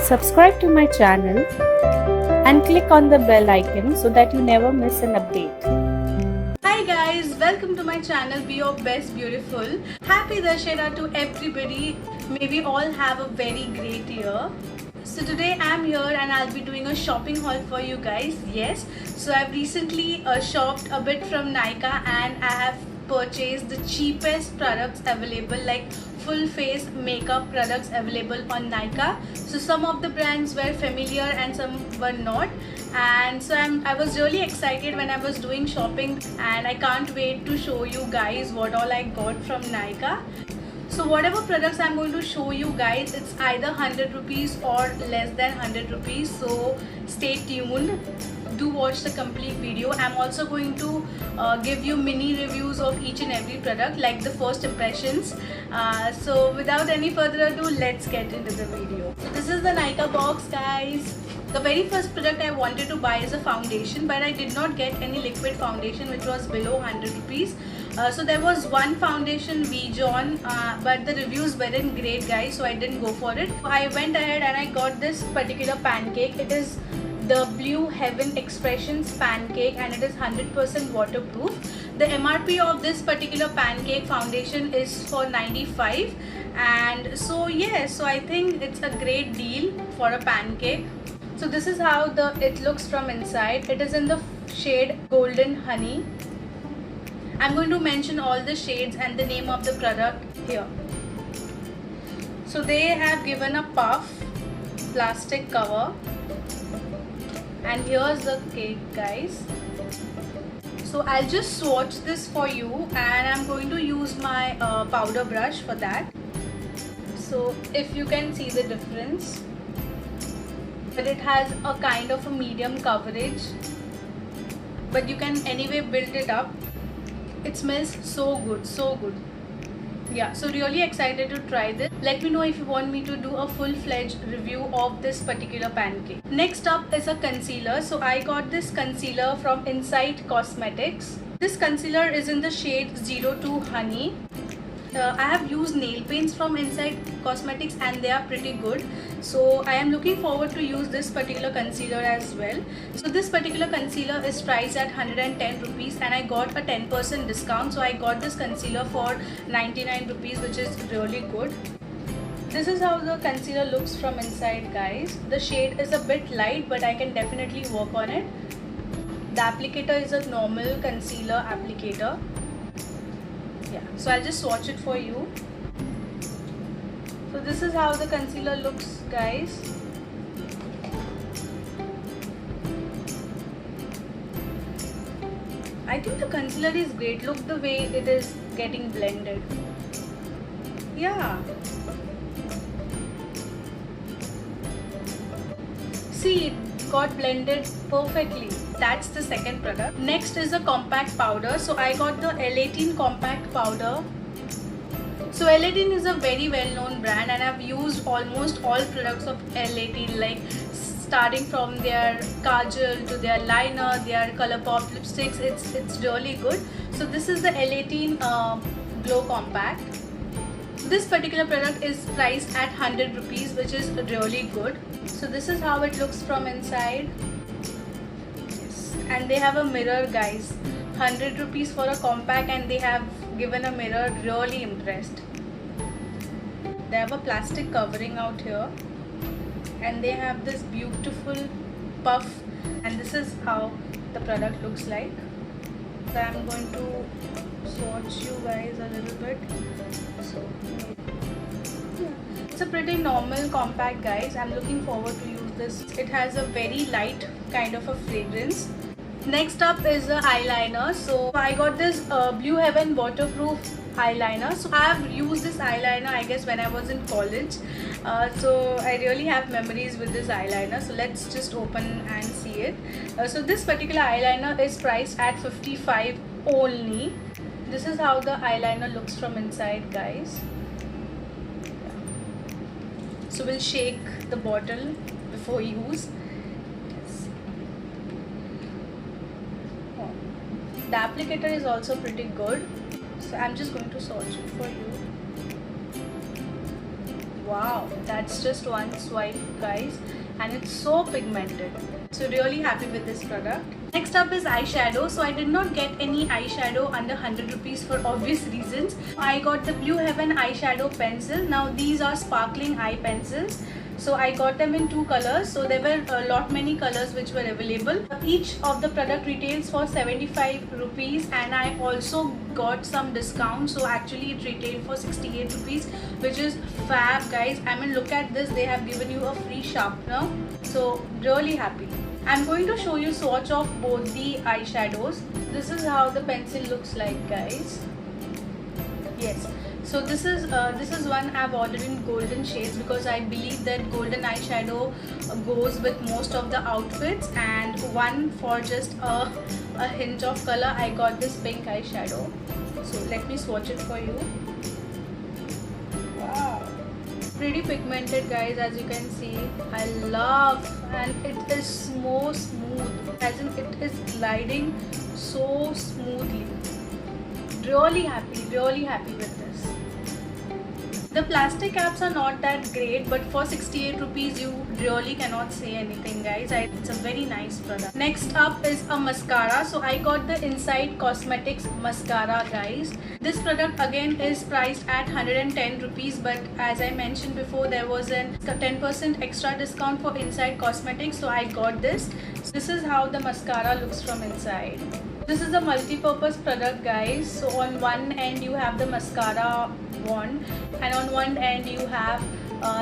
subscribe to my channel and click on the bell icon so that you never miss an update. Hi guys, welcome to my channel Be Your Best Beautiful. Happy Dussehra to everybody. May we all have a very great year. So today I'm here and I'll be doing a shopping haul for you guys. Yes, so I've recently shopped a bit from Nykaa and I have purchased the cheapest products available, like full face makeup products available on Nykaa. So some of the brands were familiar and some were not, and so I was really excited when I was doing shopping, and I can't wait to show you guys what all I got from Nykaa. So whatever products I'm going to show you guys, it's either 100 rupees or less than 100 rupees. So stay tuned. Do watch the complete video. I'm also going to give you mini reviews of each and every product, like the first impressions. So without any further ado, let's get into the video. So this is the Nykaa box, guys. The very first product I wanted to buy is a foundation, but I did not get any liquid foundation which was below 100 rupees. So there was one foundation, V-John, but the reviews weren't great, guys, so I didn't go for it. I went ahead and I got this particular pancake. It is the Blue Heaven Expressions pancake and it is 100% waterproof. The MRP of this particular pancake foundation is for 95, and so yes, so I think it's a great deal for a pancake. So this is how it looks from inside. It is in the shade Golden Honey. I'm going to mention all the shades and the name of the product here. So they have given a puff plastic cover, and here's the cake, guys. So I'll just swatch this for you, and I'm going to use my powder brush for that. So if you can see the difference, but it has a kind of a medium coverage, but you can anyway build it up. It smells so good, so good. Yeah, so really excited to try this. Let me know if you want me to do a full-fledged review of this particular pancake. Next up is a concealer. So I got this concealer from Insight Cosmetics. This concealer is in the shade 02 Honey. I have used nail paints from Insight Cosmetics and they are pretty good. So I am looking forward to use this particular concealer as well. So this particular concealer is priced at 110 rupees and I got a 10% discount. So I got this concealer for 99 rupees, which is really good. This is how the concealer looks from inside, guys. The shade is a bit light, but I can definitely work on it. The applicator is a normal concealer applicator. Yeah, so I'll just swatch it for you. So this is how the concealer looks, guys. I think the concealer is great. Look the way it is getting blended. Yeah. See, it got blended perfectly. That's the second product. Next is a compact powder. So I got the L18 compact powder. So L18 is a very well-known brand and I've used almost all products of L18, like starting from their kajal to their liner, their ColourPop lipsticks. It's really good. So this is the L18 Glow Compact. This particular product is priced at 100 rupees, which is really good. So this is how it looks from inside. Yes. And they have a mirror, guys. 100 rupees for a compact and they have given a mirror. Really impressed. They have a plastic covering out here and they have this beautiful puff, and this is how the product looks like. So I'm going to swatch you guys a little bit. So yeah, it's a pretty normal compact, guys. I'm looking forward to use this. It has a very light kind of a fragrance. Next up is the eyeliner. So I got this Blue Heaven waterproof eyeliner. So I have used this eyeliner, I guess, when I was in college. So I really have memories with this eyeliner. So let's just open and see it. So this particular eyeliner is priced at 55 only. This is how the eyeliner looks from inside, guys. So we'll shake the bottle before use. The applicator is also pretty good. So I'm just going to swatch it for you. Wow, that's just one swipe guys, and it's so pigmented. So really happy with this product. Next up is eyeshadow. So I did not get any eyeshadow under 100 rupees for obvious reasons. I got the Blue Heaven eyeshadow pencil. Now these are sparkling eye pencils. So I got them in 2 colors. So there were a lot many colors which were available. Each of the product retails for 75 rupees, and I also got some discount. So actually it retailed for 68 rupees, which is fab guys. I mean, look at this, they have given you a free sharpener. So really happy. I'm going to show you swatch of both the eyeshadows. This is how the pencil looks like guys. Yes. So this is one I've ordered in golden shades because I believe that golden eyeshadow goes with most of the outfits, and one for just a hint of color I got this pink eyeshadow. So let me swatch it for you. Wow, pretty pigmented guys, as you can see. I love, and it is more smooth, as in it is gliding so smoothly. Really happy with this. The plastic caps are not that great, but for 68 rupees you really cannot say anything guys. It's a very nice product. Next up is a mascara. So I got the Inside Cosmetics mascara guys. This product again is priced at 110 rupees, but as I mentioned before, there was a 10% extra discount for Inside Cosmetics, so I got this. So this is how the mascara looks from inside. This is a multi-purpose product guys. So on one end you have the mascara wand, and on one end you have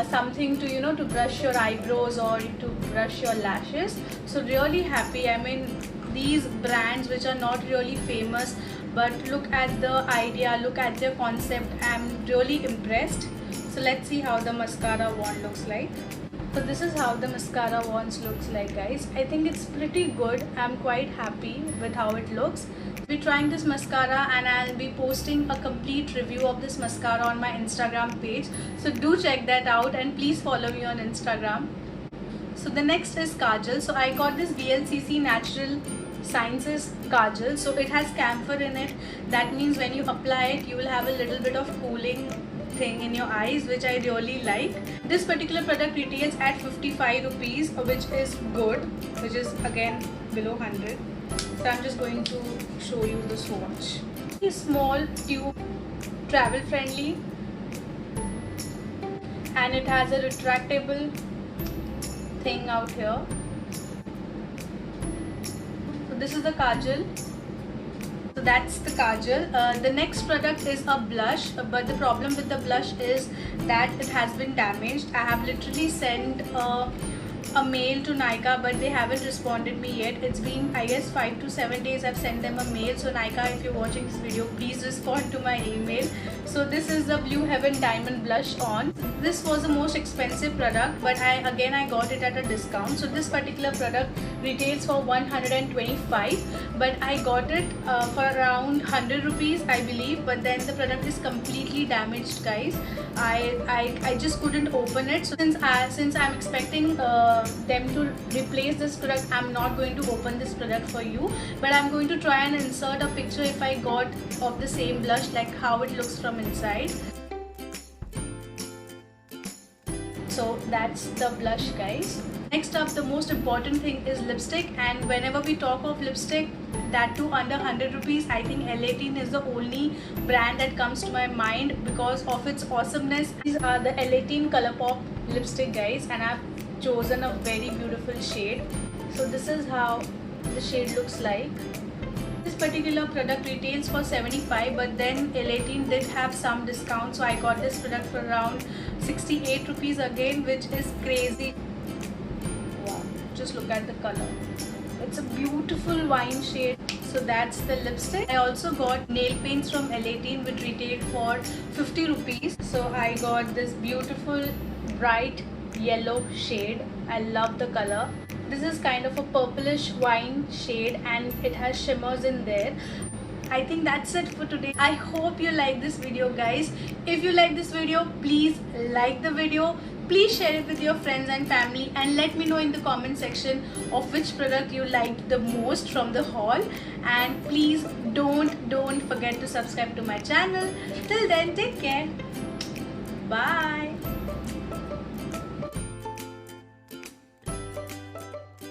something to to brush your eyebrows or to brush your lashes. So really happy. I mean, these brands which are not really famous, but look at the idea, look at their concept. I'm really impressed. So let's see how the mascara wand looks like. So this is how the mascara wands looks like guys. I think it's pretty good. I'm quite happy with how it looks. I'll be trying this mascara, and I'll be posting a complete review of this mascara on my Instagram page. So do check that out, and please follow me on Instagram. So the next is kajal. So I got this VLCC Natural Sciences kajal. So it has camphor in it. That means when you apply it, you will have a little bit of cooling thing in your eyes, which I really like. This particular product retails at 55 rupees, which is good, which is again below 100. So I'm just going to show you the swatch. It's small tube, travel friendly, and it has a retractable thing out here. So this is the kajal. So that's the kajal. The next product is a blush, but the problem with the blush is that it has been damaged. I have literally sent a mail to Nykaa, but they haven't responded me yet. It's been, I guess, 5 to 7 days I've sent them a mail. So Nykaa, if you're watching this video, please respond to my email. So this is the Blue Heaven Diamond Blush on. This was the most expensive product, but I got it at a discount. So this particular product retails for 125, but I got it for around 100 rupees I believe, but then the product is completely damaged guys. I just couldn't open it. So since I'm expecting them to replace this product, I'm not going to open this product for you, but I'm going to try and insert a picture if I got of the same blush, like how it looks from inside. So that's the blush guys. Next up, the most important thing is lipstick, and whenever we talk of lipstick, that too under 100 rupees, I think L18 is the only brand that comes to my mind because of its awesomeness. These are the L18 Colourpop lipstick guys, and I've chosen a very beautiful shade. So this is how the shade looks like. This particular product retails for 75, but then L18 did have some discount, so I got this product for around 68 rupees again, which is crazy. Wow, just look at the color. It's a beautiful wine shade. So that's the lipstick. I also got nail paints from L18, which retailed for 50 rupees. So I got this beautiful bright yellow shade. I love the color. This is kind of a purplish wine shade, and it has shimmers in there. I think that's it for today. I hope you like this video guys. If you like this video, please like the video. Please share it with your friends and family, and let me know in the comment section of which product you liked the most from the haul. And please don't forget to subscribe to my channel. Till then, take care.